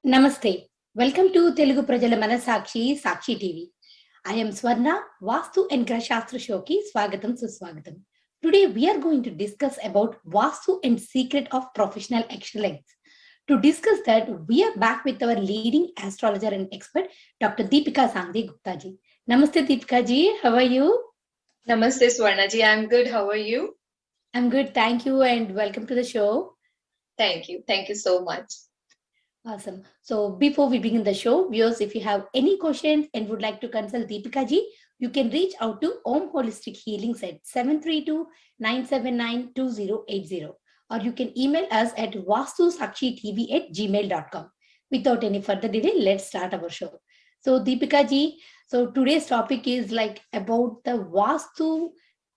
Namaste. Welcome to Telugu Prajala Mana Sakshi TV. I am Swarna, Vastu and Graha Sastra Shoki, Swagatam Suswagatam. Today we are going to discuss about Vastu and secret of professional excellence. To discuss that, we are back with our leading astrologer and expert, Dr. Dipika Sanghi Gupta ji. Namaste Dipika ji, how are you? Namaste Swarna ji, I'm good. How are you? I'm good, thank you and welcome to the show. Thank you. Thank you so much. Awesome. So before we begin the show, viewers, if you have any questions and would like to consult Deepika ji, you can reach out to Om Holistic Healings at 732-979-2080, or you can email us at vastusakshitv@gmail.com. Without any further delay, let's start our show. So Deepika ji, so today's topic is like about the Vastu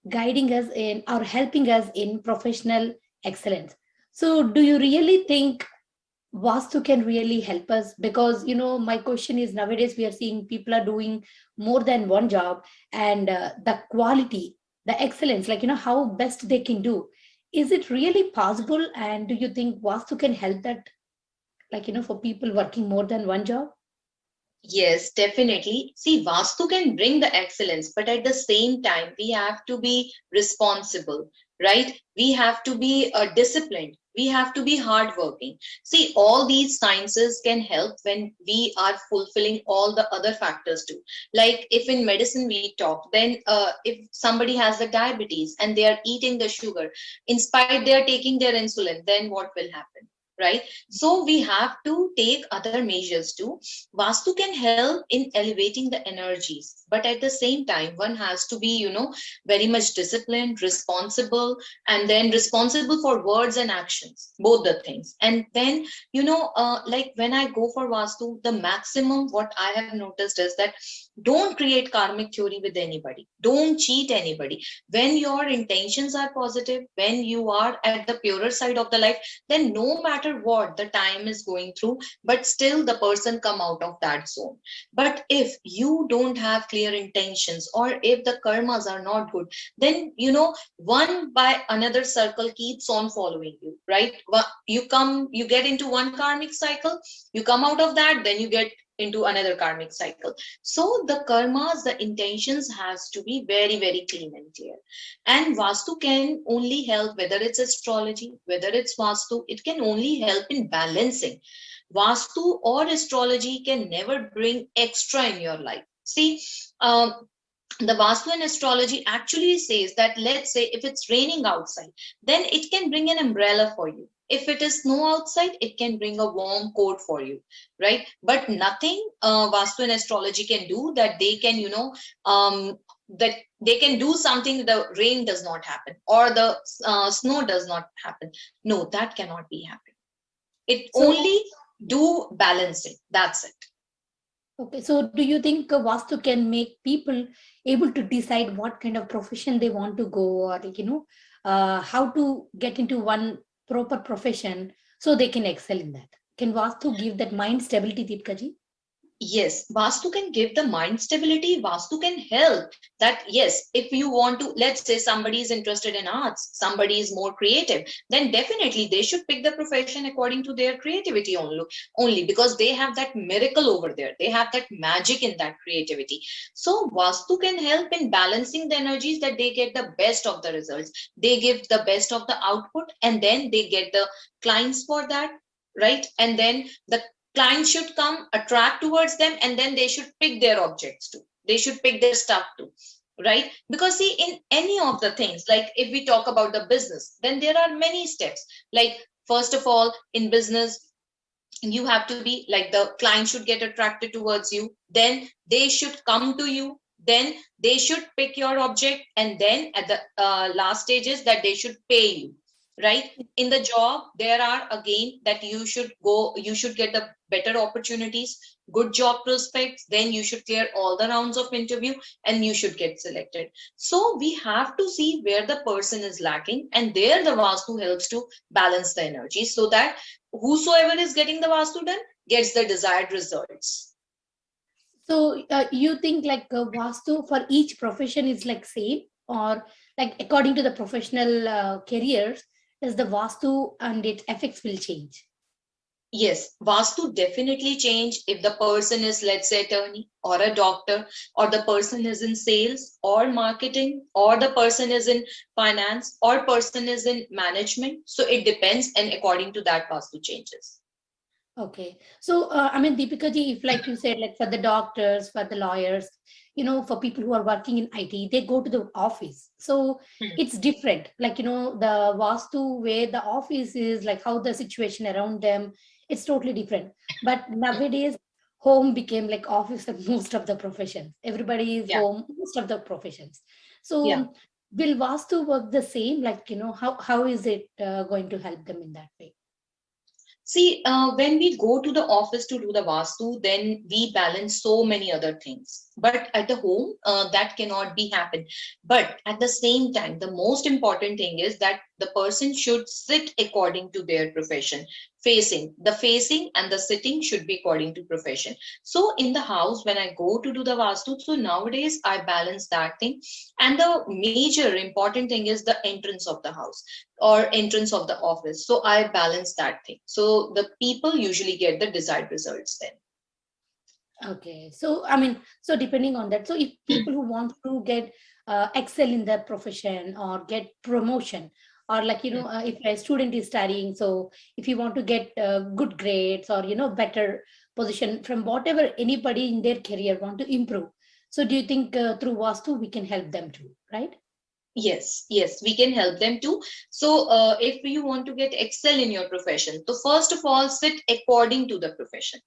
guiding us in or helping us in professional excellence. So do you really think Vastu can really help us? Because, my question is nowadays we are seeing people are doing more than one job, and the quality, the excellence, how best they can do. Is it really possible? And do you think Vastu can help that, for people working more than one job? Yes, definitely. See, Vastu can bring the excellence, but at the same time, we have to be responsible, right? We have to be disciplined. We have to be hardworking. See, all these sciences can help when we are fulfilling all the other factors too. Like if in medicine we talk, then if somebody has the diabetes and they are eating the sugar, in spite they are taking their insulin, then what will happen? Right? So we have to take other measures too. Vastu can help in elevating the energies, but at the same time, one has to be, very much disciplined, responsible, and then responsible for words and actions, both the things. And then, like when I go for Vastu, the maximum what I have noticed is that don't create karmic theory with anybody. Don't cheat anybody. When your intentions are positive, when you are at the purer side of the life, then no matter what the time is going through, but still the person come out of that zone. But if you don't have clear intentions, or if the karmas are not good, then one by another circle keeps on following you, right? You get into one karmic cycle, you come out of that, then you get into another karmic cycle. So the karmas, the intentions has to be very, very clean and clear. And Vastu can only help, whether it's astrology, whether it's Vastu, it can only help in balancing. Vastu or astrology can never bring extra in your life. See, the Vastu and astrology actually says that, let's say if it's raining outside, then it can bring an umbrella for you. If it is snow outside, it can bring a warm coat for you, right? But nothing Vastu and astrology can do that they can, that they can do something the rain does not happen, or the snow does not happen. No, that cannot be happen. It So, only do balancing. That's it. okay, so do you think Vastu can make people able to decide what kind of profession they want to go, or how to get into one proper profession so they can excel in that? Can Vastu give that mind stability, Deepika ji? Yes, Vastu can give the mind stability. Vastu can help that. Yes, if you want to, let's say somebody is interested in arts, somebody is more creative, then definitely they should pick the profession according to their creativity only because they have that miracle over there. They have that magic in that creativity. So Vastu can help in balancing the energies, that they get the best of the results. They give the best of the output, and then they get the clients for that, right? And then the clients should come attract towards them, and then they should pick their objects too, they should pick their stuff too, right? Because see, in any of the things, like if we talk about the business, then there are many steps. Like first of all, in business, you have to be like, the client should get attracted towards you, then they should come to you, then they should pick your object, and then at the last stages that they should pay you, right? In the job, there are again that you should get the better opportunities, good job prospects, then you should clear all the rounds of interview, and you should get selected. So we have to see where the person is lacking, and there the Vastu helps to balance the energy, so that whosoever is getting the Vastu done gets the desired results. So you think like Vastu for each profession is like same, or like according to the professional careers, does the Vastu and its effects will change? Yes, Vastu definitely change if the person is, let's say, attorney or a doctor, or the person is in sales or marketing, or the person is in finance, or person is in management. So it depends, and according to that, Vastu changes. Okay. So, I mean, Deepika ji, if like you said, like for the doctors, for the lawyers, for people who are working in IT, they go to the office. So Hmm. it's different. Like, the Vastu where the office is, like how the situation around them, it's totally different. But nowadays, home became like office of most of the professions. Everybody is Yeah, home, most of the professions. yeah. So will Vastu work the same? Like, how is it going to help them in that way? See, when we go to the office to do the Vastu, then we balance so many other things. But at the home, that cannot be happen. But at the same time, the most important thing is that the person should sit according to their profession. Facing and the sitting should be according to profession. So in the house, when I go to do the Vastu, so nowadays I balance that thing. And the major important thing is the entrance of the house or entrance of the office. So I balance that thing. So the people usually get the desired results then. Okay, so I mean, so depending on that, so if people who want to get excel in their profession or get promotion, or like if a student is studying, so if you want to get good grades or better position from whatever anybody in their career want to improve, so do you think through Vastu we can help them too, right? Yes, yes, we can help them too. So, if you want to get excel in your profession, so first of all, sit according to the profession.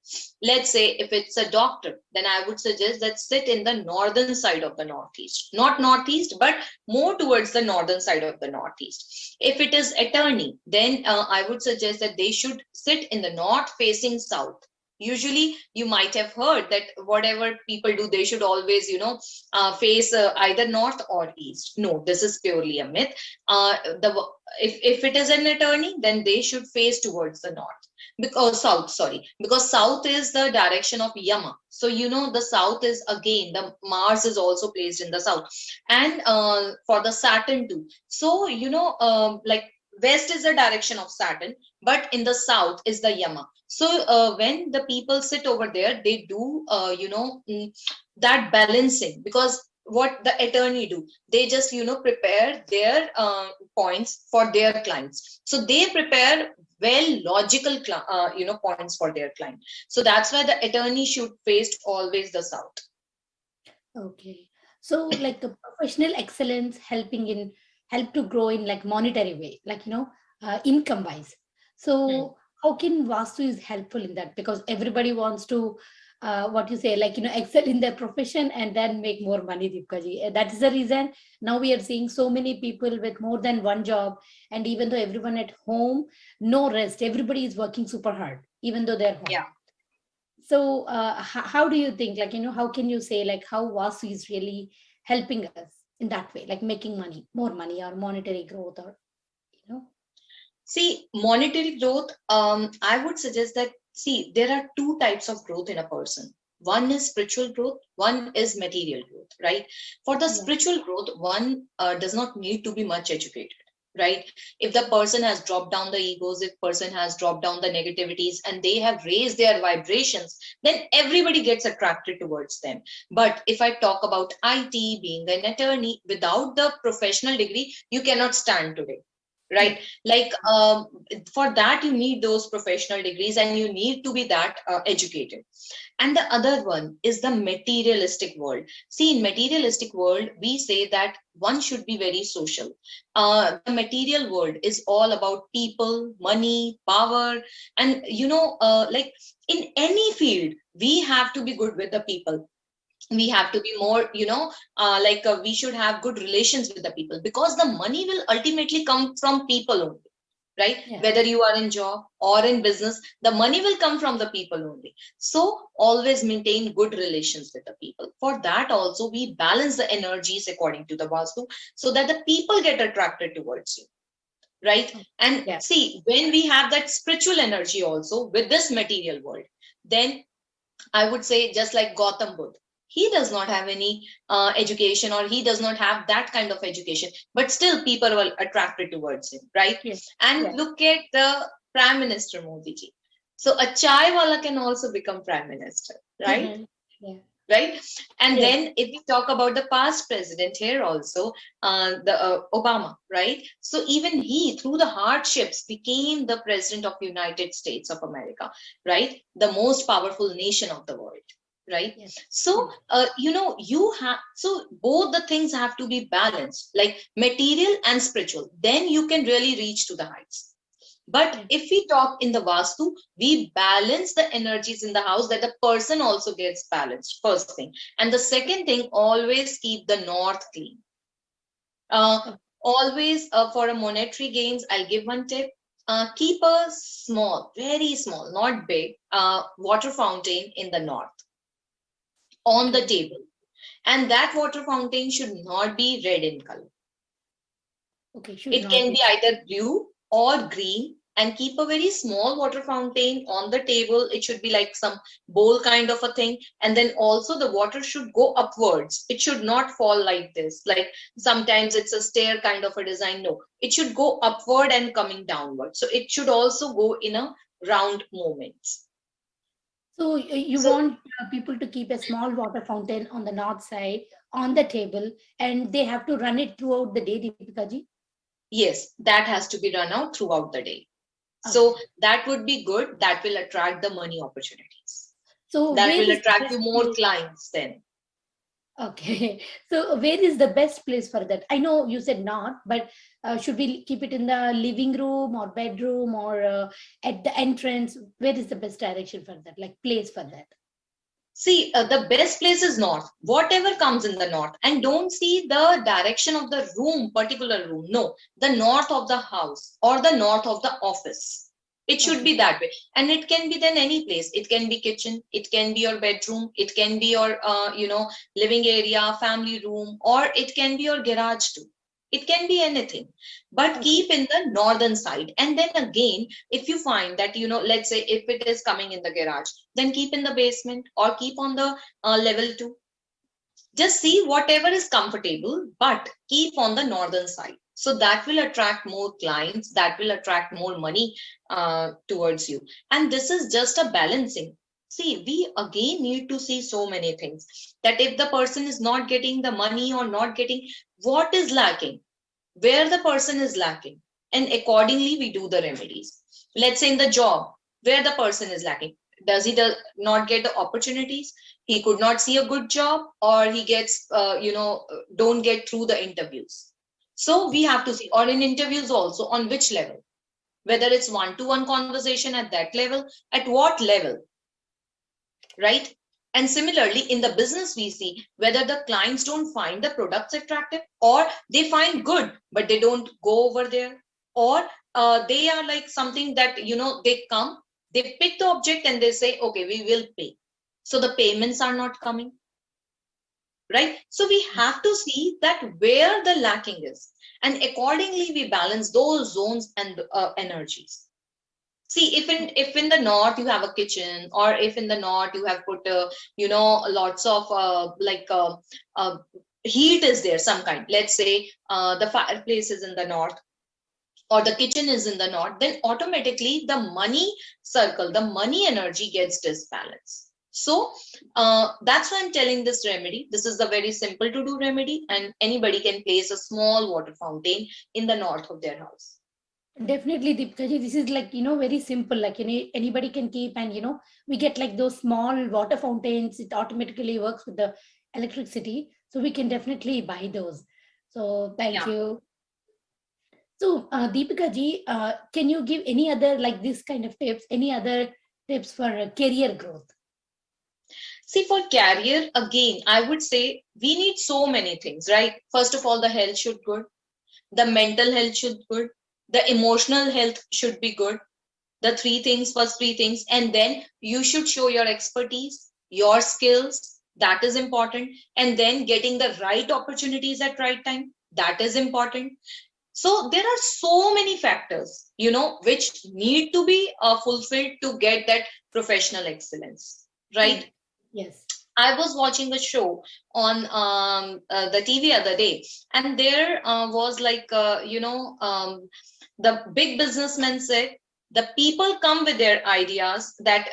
Let's say if it's a doctor, then I would suggest that sit in the northern side of the northeast, not northeast, but more towards the northern side of the northeast. If it is attorney, then I would suggest that they should sit in the north facing south. Usually, you might have heard that whatever people do, they should always, face either north or east. No, this is purely a myth. The if it is an attorney, then they should face towards the north, because south, sorry, because south is the direction of Yama. So the south is, again, the Mars is also placed in the south, and for the Saturn too. So like west is the direction of Saturn, but in the south is the Yama. So when the people sit over there, they do that balancing, because what the attorney do, they just prepare their points for their clients. So they prepare well logical points for their client. So that's why the attorney should face always the south. Okay. So like a professional excellence help to grow in like monetary way, like income wise. Hmm. So how can Vastu is helpful in that? Because everybody wants to what you say, like excel in their profession and then make more money, Deepika ji. That is the reason now we are seeing so many people with more than one job, and even though everyone at home, no rest. Everybody is working super hard, even though they're home. Yeah. So how do you think, like how can you say like how Vasu is really helping us in that way, like making money, more money or monetary growth, or you know See, monetary growth, I would suggest that, see, there are two types of growth in a person. One is spiritual growth, one is material growth, right? For the yeah. spiritual growth, one does not need to be much educated, right? If the person has dropped down the egos, if person has dropped down the negativities, and they have raised their vibrations, then everybody gets attracted towards them. But if I talk about IT, being an attorney, without the professional degree, you cannot stand today, Yeah. right? Like for that you need those professional degrees, and you need to be that educated. And the other one is the materialistic world. See, in materialistic world, we say that one should be very social. The material world is all about people, money, power, and like in any field, we have to be good with the people. We have to be more, we should have good relations with the people, because the money will ultimately come from people only, right? Yeah. Whether you are in job or in business, the money will come from the people only. So always maintain good relations with the people. For that also, we balance the energies according to the Vastu, so that the people get attracted towards you, right? Oh, And yeah. see, when we have that spiritual energy also with this material world, then I would say, just like Gautam Buddha, he does not have any education, or he does not have that kind of education, but still people were attracted towards him, right? Yeah. And Yeah. look at the Prime Minister Modi ji. So a chai wala can also become prime minister, right? Yeah. Right? And Yes. then if we talk about the past president here also, the Obama, right? So even he, through the hardships, became the president of United States of America, right? The most powerful nation of the world, right? Yes. So, Yes. you have, so both the things have to be balanced, like material and spiritual. Then you can really reach to the heights. But Yes. if we talk in the Vastu, we balance the energies in the house that the person also gets balanced, first thing. And the second thing, always keep the north clean. Uh, Okay. Always for a monetary gains, I'll give one tip. Keep a small, very small, not big, water fountain in the north on the Okay. table. And that water fountain should not be red in color. Okay. Should It not can be. be either blue or green, and keep a very small water fountain on the table. It should be like some bowl kind of a thing. And then also the water should go upwards. It should not fall like this. Like sometimes it's a stair kind of a design. No, it should go upward and coming downward. So it should also go in a round movements. So you So want people to keep a small water fountain on the north side on the table, and they have to run it throughout the day, Deepika ji? yes, that has to be run out throughout the day. So Okay. that would be good. That will attract the money opportunities. So That where will is the attract you best more place? clients then. Okay. So where is the best place for that? I know you said not, but should we keep it in the living room or bedroom or at the entrance? Where is the best direction for that? Like place for that? See, the best place is north, whatever comes in the north. And don't see the direction of the room, particular room. No, the north of the house or the north of the office. It should Okay. be that way. And it can be then any place. It can be kitchen, it can be your bedroom, it can be your, living area, family room, or it can be your garage too. It can be anything, but Okay. keep in the northern side. And then again, if you find that, let's say if it is coming in the garage, then keep in the basement or keep on the level 2. Just see whatever is comfortable, but keep on the northern side. So that will attract more clients, that will attract more money towards you. And this is just a balancing. See, we again need to see so many things, that if the person is not getting the money or not getting, what is lacking, where the person is lacking, and accordingly we do the remedies. Let's say in the job, where the person is lacking, does he not get the opportunities, he could not see a good job, or he gets don't get through the interviews. So we have to see, or in interviews also, on which level, whether it's one-to-one conversation, at that level, at what level, right? And similarly, in the business, we see whether the clients don't find the products attractive, or they find good, but they don't go over there, or they are like something that, they come, they pick the object and they say, okay, we will pay. So the payments are not coming, right? So we have to see that where the lacking is. And accordingly, we balance those zones and energies. See, if in the north you have a kitchen, or if in the north you have put lots of uh, heat is there, some kind. Let's say the fireplace is in the north, or the kitchen is in the north, then automatically the money circle, the money energy gets disbalanced. So that's why I'm telling this remedy. This is the very simple to do remedy, and anybody can place a small water fountain in the north of their house. Definitely, Deepika ji, this is like, very simple. Like, anybody can keep, and, we get like those small water fountains. It automatically works with the electricity. So we can definitely buy those. So thank Yeah. you. So, Deepika ji, can you give any other like this kind of tips? Any other tips for career growth? See, for career, again, I would say we need so many things, right? First of all, the health should good, the mental health should good, the emotional health should be good. The three things, first three things, and then you should show your expertise, your skills. That is important, and then getting the right opportunities at right time. That is important. So there are so many factors, which need to be fulfilled to get that professional excellence, Yeah. right? Yes. I was watching a show on the TV other day, and there was like, the big businessman said, The people come with their ideas that,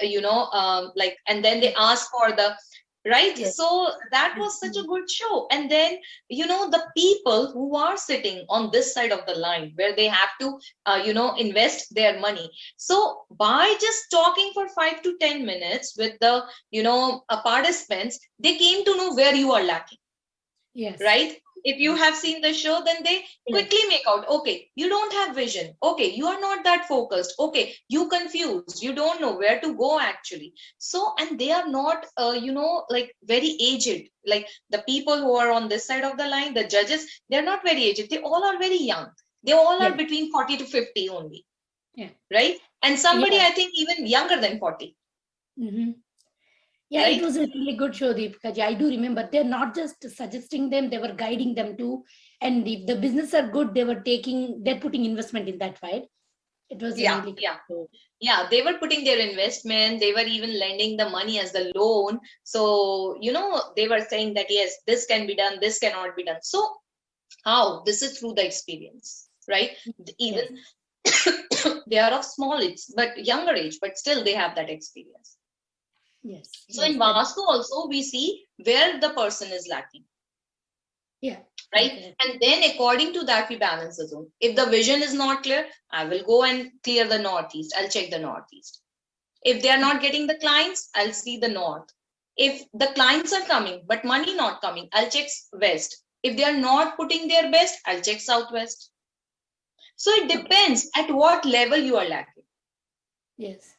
like, and then they ask for the, right? Yes. So that was such a good show. And then, the people who are sitting on this side of the line where they have to, invest their money. So by just talking for 5 to 10 minutes with the, participants, they came to know where you are lacking, Yes. right? If you have seen the show, then they quickly make out, okay, you don't have vision. Okay, you are not that focused. Okay, you confused. You don't know where to go actually. So, and they are not, like very aged. Like the people who are on this side of the line, the judges, they're not very aged. They all are very young. They all are between 40 to 50 only. Yeah. Right? And somebody, Yeah. I think, even younger than 40. Mm-hmm. Yeah, Right? it was a really good show, Deepika ji. I do remember they're not just suggesting them, they were guiding them too. And if the business are good, they're putting investment in that, right? It was a really good show. Yeah, they were putting their investment, they were even lending the money as the loan. So, they were saying that, yes, this can be done, this cannot be done. So, how? This is through the experience, right? Even they are of small age, but younger age, but still they have that experience. Yes. So, in Vastu also, we see where the person is lacking. Yeah. Right. Okay. And then according to that, we balance the zone. If the vision is not clear, I will go and clear the northeast. I'll check the northeast. If they are not getting the clients, I'll see the north. If the clients are coming, but money not coming, I'll check west. If they are not putting their best, I'll check southwest. So it depends at what level you are lacking. Yes.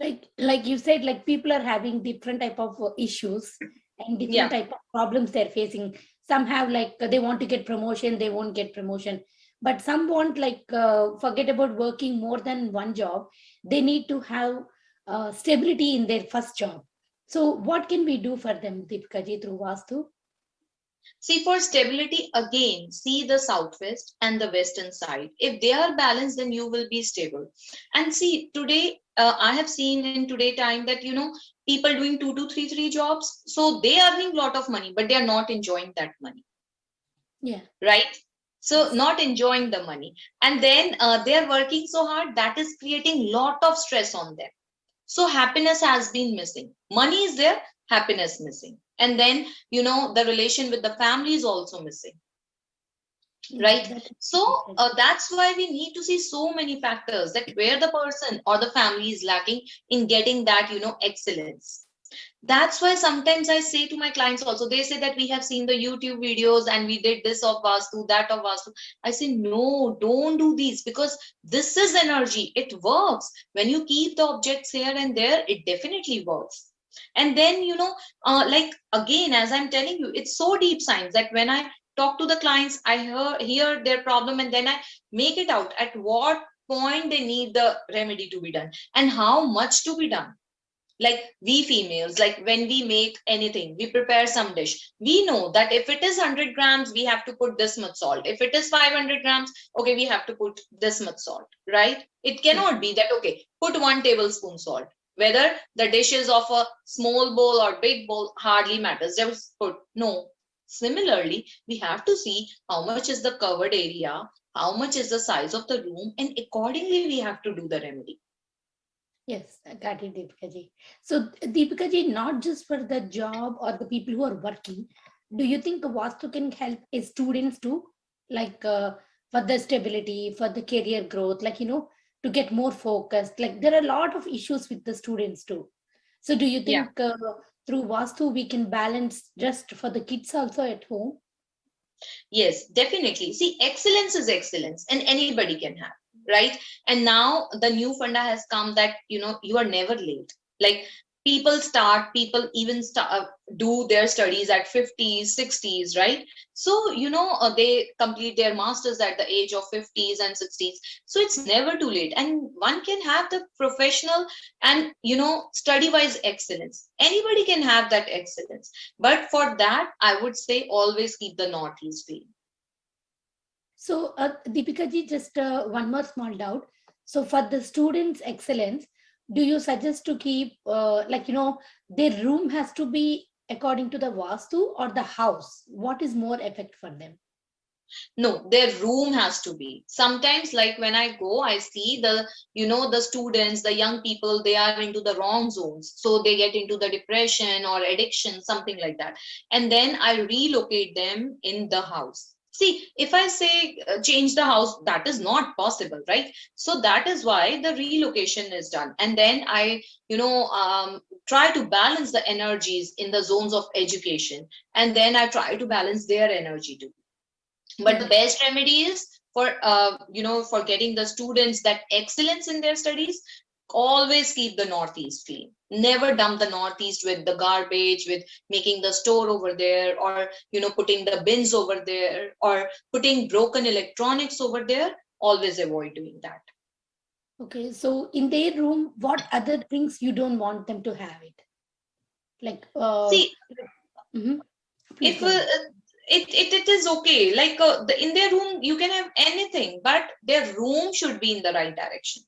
Like you said, like people are having different type of issues and different type of problems they're facing. Some have like they want to get promotion, they won't get promotion, but some want like forget about working more than one job. They need to have stability in their first job. So what can we do for them, Deepika ji, through Vastu? See, for stability, again, see the southwest and the western side. If they are balanced, then you will be stable. And see, today, I have seen in today time that, people doing 2 to 3 jobs. So they are earning a lot of money, but they are not enjoying that money. Yeah. Right? So not enjoying the money. And then they are working so hard, that is creating lot of stress on them. So happiness has been missing. Money is there, happiness missing. And then, the relation with the family is also missing. Right? So that's why we need to see so many factors that where the person or the family is lacking in getting that, excellence. That's why sometimes I say to my clients also, they say that we have seen the YouTube videos and we did this of Vastu, that of Vastu. I say, no, don't do these, because this is energy. It works. When you keep the objects here and there, it definitely works. And then, like again, as I'm telling you, it's so deep science that when I talk to the clients, I hear their problem and then I make it out at what point they need the remedy to be done and how much to be done. Like we females, like when we make anything, we prepare some dish, we know that if it is 100 grams, we have to put this much salt. If it is 500 grams, okay, we have to put this much salt, right? It cannot be that, okay, put 1 tablespoon salt. Whether the dish is of a small bowl or big bowl hardly matters, just put. No. Similarly, we have to see how much is the covered area, how much is the size of the room, and accordingly we have to do the remedy. Yes, I got it, Deepika ji. So, Deepika ji, not just for the job or the people who are working, do you think Vastu can help students too? Like for the stability, for the career growth, like, to get more focused? Like, there are a lot of issues with the students too. So, do you think through Vastu we can balance just for the kids also at home? Yes, definitely. See, excellence is excellence, and anybody can have, right? And now the new funda has come that, you are never late. Like people even do their studies at 50s, 60s, right? So, they complete their masters at the age of 50s and 60s. So it's never too late. And one can have the professional and, study wise excellence. Anybody can have that excellence. But for that, I would say always keep the Northeast clean. So, Deepika ji, just one more small doubt. So, for the students' excellence, do you suggest to keep, their room has to be according to the Vastu or the house? What is more effect for them? No, their room has to be. Sometimes, like when I go, I see the students, the young people, they are into the wrong zones. So they get into the depression or addiction, something like that. And then I relocate them in the house. See, if I say change the house, that is not possible, right? So that is why the relocation is done. And then I, try to balance the energies in the zones of education. And then I try to balance their energy too. But the Yeah. best remedy is for getting the students that excellence in their studies. Always keep the northeast clean. Never dump the northeast with the garbage, with making the store over there, or putting the bins over there, or putting broken electronics over there. Always avoid doing that. Okay. So in their room, what other things you don't want them to have it? Like, See, mhm. Please if go ahead. it is okay, like in their room you can have anything, but their room should be in the right direction.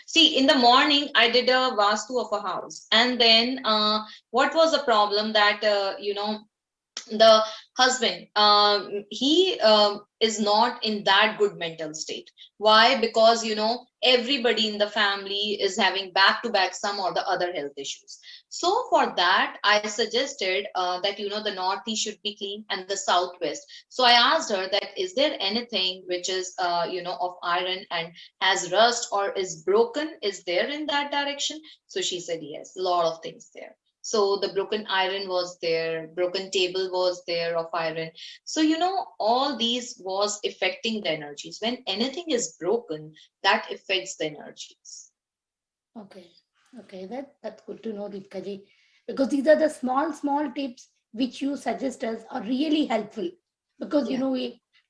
See, in the morning, I did a vastu of a house, and then what was the problem that the husband, he is not in that good mental state. Why? Because everybody in the family is having back to back some or the other health issues. So for that I suggested that the northeast should be clean and the southwest. So I asked her that is there anything which is of iron and has rust or is broken, is there in that direction? So she said yes, a lot of things there. So the broken iron was there, broken table was there of iron. So, all these was affecting the energies. When anything is broken, that affects the energies. Okay. Okay. That's good to know, Deepika ji. Because these are the small tips which you suggest us are really helpful. Because Yeah.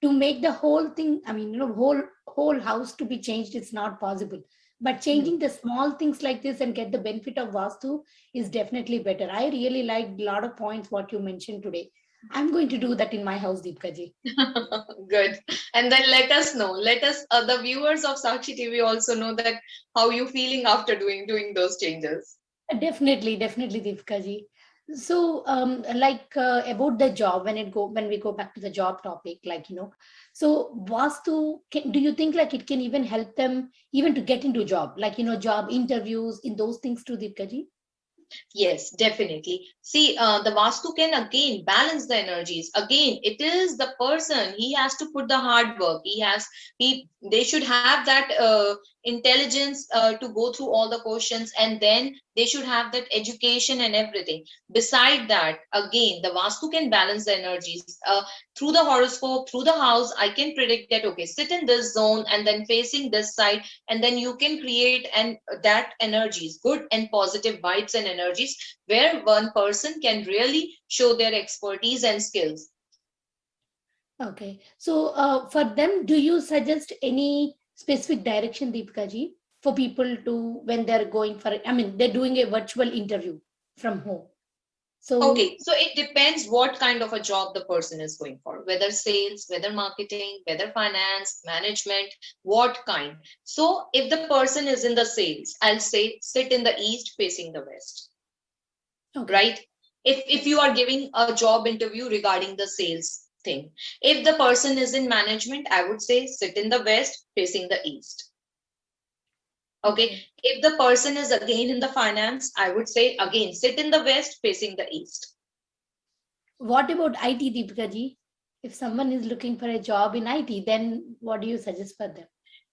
to make the whole thing, I mean, whole house to be changed, it's not possible. But No. changing the small things like this and get the benefit of Vastu is definitely better. I really liked a lot of points what you mentioned today. I'm going to do that in my house, Deepika ji. Good. And then let us know. Let us, the viewers of Sakshi TV also know that how you feeling after doing those changes. Definitely, Deepika ji. So, about the job, when we go back to the job topic, so Vastu, do you think like it can even help them even to get into job, job interviews in those things too, Deepika ji? Yes, definitely. See, the Vastu can again balance the energies. Again, it is the person, he has to put the hard work. They should have that intelligence to go through all the questions, and then they should have that education and everything. Beside that, again, the Vastu can balance the energies. Through the horoscope, through the house, I can predict that, okay, sit in this zone and then facing this side, and then you can create and that energies, good and positive vibes and energies, where one person can really show their expertise and skills. Okay. So, for them, do you suggest any specific direction, Deepika ji, for people to when they're going for, I mean, they're doing a virtual interview from home. So, Okay, so it depends what kind of a job the person is going for, whether sales, whether marketing, whether finance, management, what kind. So if the person is in the sales, I'll say sit in the east facing the west, okay. right? If you are giving a job interview regarding the sales thing. If the person is in management, I would say sit in the west facing the east. Okay. Okay. If the person is again in the finance, I would say again sit in the west facing the east. What about IT, Deepika ji? If someone is looking for a job in IT, then what do you suggest for them?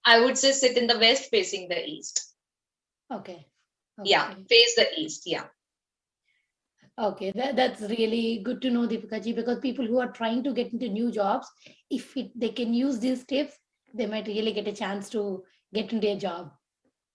I would say sit in the west facing the east. Okay. Yeah, Okay. face the east. Yeah. Okay. That's really good to know, Deepika ji, because people who are trying to get into new jobs, they can use these tips, they might really get a chance to get into a job.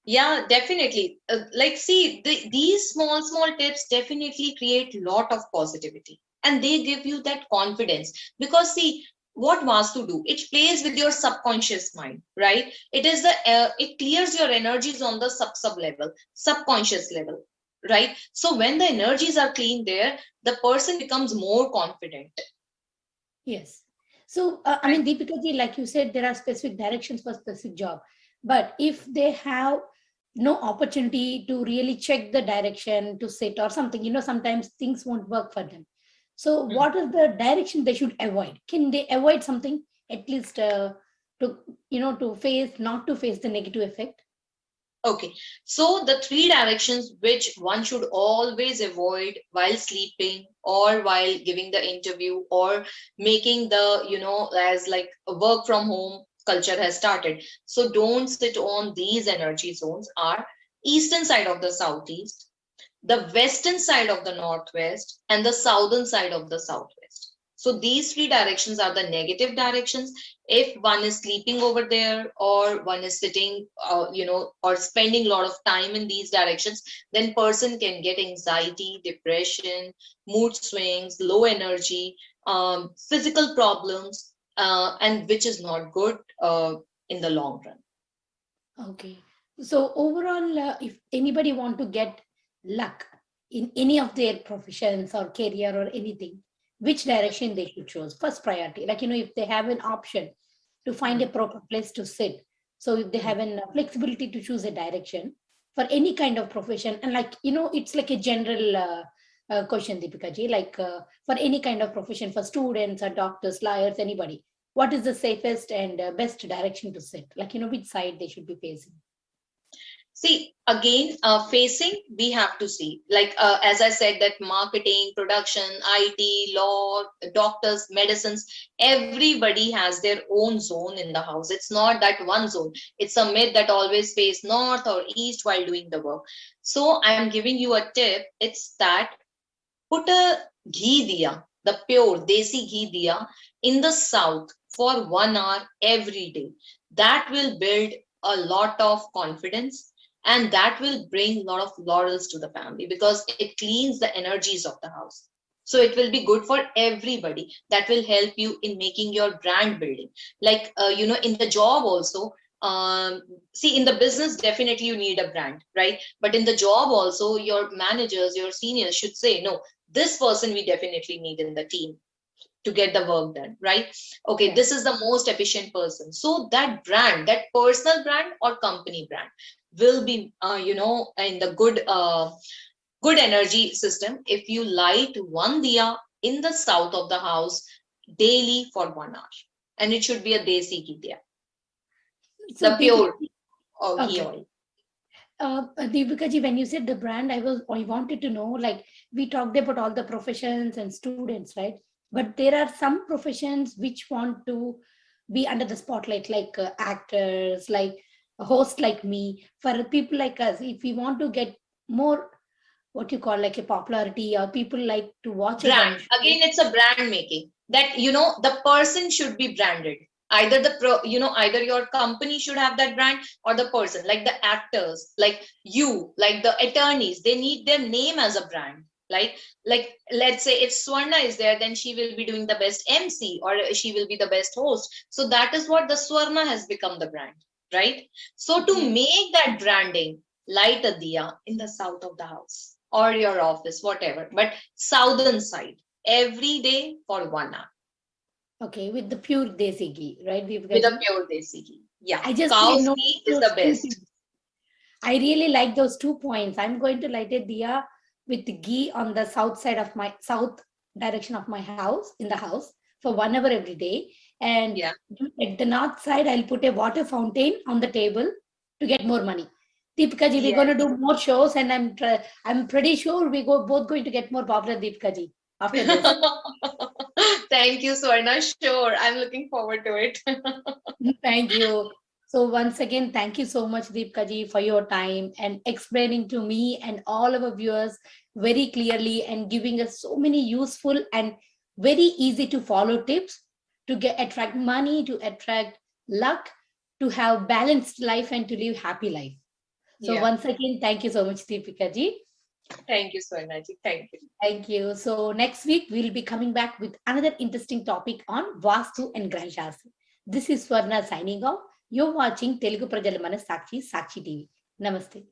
Yeah, definitely. Like, see, these small tips definitely create lot of positivity, and they give you that confidence. Because see, what Vastu do? It plays with your subconscious mind, right? It clears your energies on the sub level, subconscious level, right? So when the energies are clean there, the person becomes more confident. Yes. So, I Right. mean, Deepika ji, like you said, there are specific directions for specific job. But if they have no opportunity to really check the direction to sit or something, sometimes things won't work for them. So, Hmm. what is the direction they should avoid? Can they avoid something at least to to face, not to face the negative effect? Okay, so the three directions which one should always avoid while sleeping or while giving the interview or making the, as like a work from home culture has started. So don't sit on these energy zones are eastern side of the southeast, the western side of the northwest, and the southern side of the southwest. So these three directions are the negative directions. If one is sleeping over there or one is sitting, or spending a lot of time in these directions, then person can get anxiety, depression, mood swings, low energy, physical problems, and which is not good in the long run. Okay. So overall, if anybody want to get luck in any of their professions or career or anything, which direction they should choose? First priority, like, if they have an option to find a proper place to sit. So if they have an flexibility to choose a direction for any kind of profession, and like, it's like a general question, Deepika ji, like for any kind of profession, for students or doctors, lawyers, anybody, what is the safest and best direction to sit? Like, which side they should be facing? See, again, facing, we have to see, like, as I said, that marketing, production, IT, law, doctors, medicines, everybody has their own zone in the house. It's not that one zone. It's a myth that always face north or east while doing the work. So I'm giving you a tip. It's that put a ghee diya, the pure desi ghee diya, in the south for 1 hour every day. That will build a lot of confidence, and that will bring a lot of laurels to the family because it cleans the energies of the house. So it will be good for everybody. That will help you in making your brand building. Like, in the job also, see, in the business, definitely you need a brand, right? But in the job also, your managers, your seniors should say, no, this person we definitely need in the team to get the work done, right? Okay, Yeah. this is the most efficient person. So that brand, that personal brand or company brand will be, in the good energy system if you light one diya in the south of the house daily for 1 hour. And it should be a desi ghee diya, So the pure Deepika, ghee okay. oil. Deepika ji, when you said the brand, I wanted to know, like, we talked about all the professions and students, right? But there are some professions which want to be under the spotlight, like actors, like a host like me. For people like us, if we want to get more, what you call like a popularity, or people like to watch us on Brand, show. again, it's a brand making, that the person should be branded. Either either your company should have that brand, or the person, like the actors, like you, like the attorneys, they need their name as a brand. Like let's say if Swarna is there, then she will be doing the best MC, or she will be the best host. So that is what the Swarna has become, the brand, right? So to Okay. make that branding, light a diya in the south of the house or your office, whatever, but southern side every day for 1 hour Okay, with the pure desi ghee, right, Deepika with a ji? pure desi ghee. Yeah, I just cow's know ghee is those the two best. things. I really like those 2 points. I'm going to light a diya with ghee on the south side of my south direction of my house, in the house, for 1 hour every day. And Yeah. at the north side, I'll put a water fountain on the table to get more money. Deepika ji, we're going to Yes. do more shows, and I'm pretty sure we go both going to get more popular, Deepika ji, after this. Thank you, Swarna. Sure, I'm looking forward to it. Thank you. So once again, thank you so much, Deepika ji, for your time and explaining to me and all our viewers very clearly, and giving us so many useful and very easy to follow tips to attract money, to attract luck, to have balanced life, and to live happy life. So Yeah. once again, thank you so much, Deepika ji. Thank you, Swarna ji. Thank you. Thank you. So next week we'll be coming back with another interesting topic on Vastu and Graha Sastra. This is Swarna signing off. You're watching Telugu Prajala Mana Sakshi TV. Namaste.